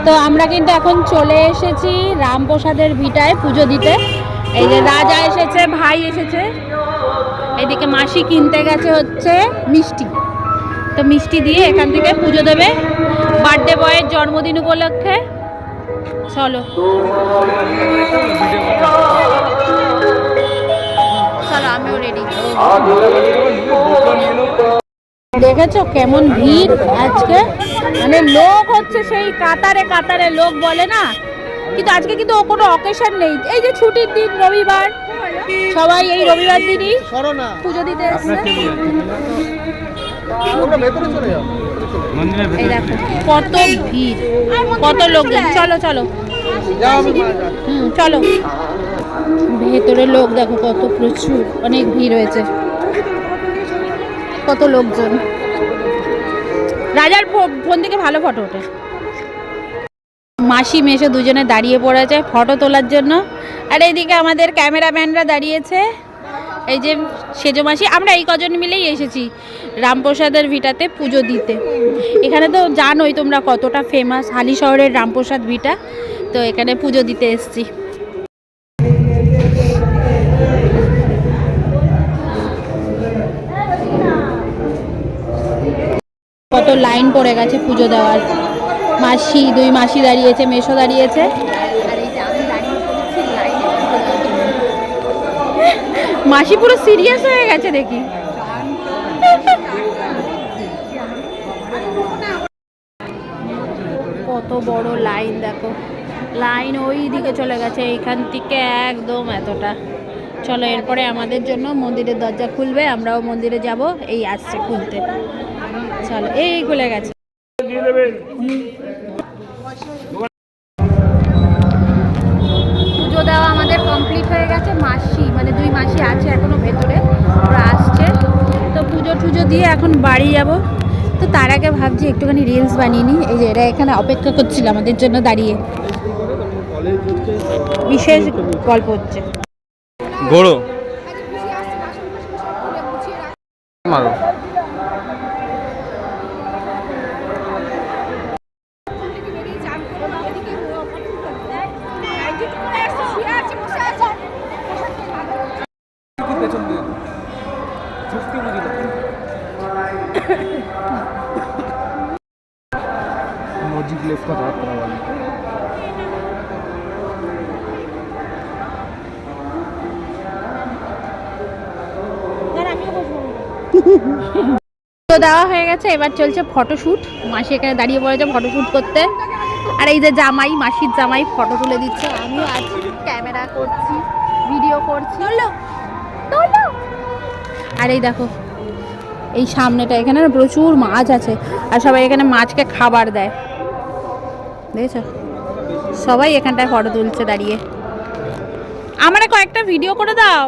তো আমরা কিন্তু এখন চলে এসেছি রামপ্রসাদের ভিটায় পুজো দিতে। এই যে রাজা এসেছে, ভাই এসেছে, এদিকে মাসি কিনতে গেছে হচ্ছে মিষ্টি। তো মিষ্টি দিয়ে এখান থেকে পুজো দেবে বার্থডে বয়ের জন্মদিন উপলক্ষে। চলো চলো, আমিও রেডি। দেখেছো কেমন ভিড় আজকে, মানে লোক হচ্ছে সেই কাতারে কাতারে লোক বলে না, কিন্তু আজকে কিন্তু কোনো অকেশন নেই। এই যে ছুটির দিন রবিবার, সবাই এই রবিবার দিনই পুজো দিতে এসছে। এই দেখো কত ভিড়, কত লোকজন। চলো চলো চলো, ভেতরে লোক দেখো কত, প্রচুর অনেক ভিড় হয়েছে, কত লোকজন। রাজার ফোন থেকে ভালো ফটো ওঠে। মাসি মেশো দুজনে দাঁড়িয়ে পড়েছে ফটো তোলার জন্য, আর এইদিকে আমাদের ক্যামেরাম্যানরা দাঁড়িয়েছে। এই যে সেজো মাসি, আমরা এই কজন মিলেই এসেছি রামপ্রসাদের ভিটাতে পুজো দিতে। এখানে তো জানোই তোমরা কতটা ফেমাস হালি শহরের রামপ্রসাদ ভিটা, তো এখানে পুজো দিতে এসেছি। কত লাইন পড়ে গেছে পুজো দেওয়ার। মাসি, দুই মাসি দাঁড়িয়েছে, মেশো দাঁড়িয়েছে, আর এই যে আমি দাঁড়িয়ে পড়েছি লাইনে। মাসি পুরো সিরিয়াস হয়ে গেছে দেখি। কত বড় লাইন দেখো, লাইন ওই দিকে চলে গেছে, এইখান থেকে একদম এতটা। চলো এরপরে আমাদের জন্য মন্দিরের দরজা খুলবে, আমরাও মন্দিরে যাব। এই আসছে খুলতে, চলো এই খুলে গেছে। পুজো দেওয়া আমাদের কমপ্লিট হয়ে গেছে। মাসি মানে দুই মাসি আছে এখনো ভেতরে, ওরা আসছে। তো পুজো টুজো দিয়ে এখন বাড়ি যাব। তো তার আগে ভাবছি একটুখানি রিলস বানিয়ে নিই। এই যে এরা এখানে অপেক্ষা করছিল আমাদের জন্য দাঁড়িয়ে, বিশেষ গল্প হচ্ছে। ঘোড়ো মারো। मस्जिद लेफ्ट का बात करा वाली তো দেওয়া হয়ে গেছে, এবার চলছে ফটোশ্যুট। মাসি এখানে দাঁড়িয়ে পড়েছে ফটোশ্যুট করতে, আর এই যে জামাই, মাসির জামাই ফটো তুলে দিচ্ছে। আমিও আছি, ক্যামেরা করছি, ভিডিও করছি। আর এই দেখো এই সামনেটা, এখানে না প্রচুর মাছ আছে, আর সবাই এখানে মাছকে খাবার দেয়, দেখেছো? সবাই এখানটায় ফটো তুলছে দাঁড়িয়ে। আমার কয়েকটা ভিডিও করে দাও।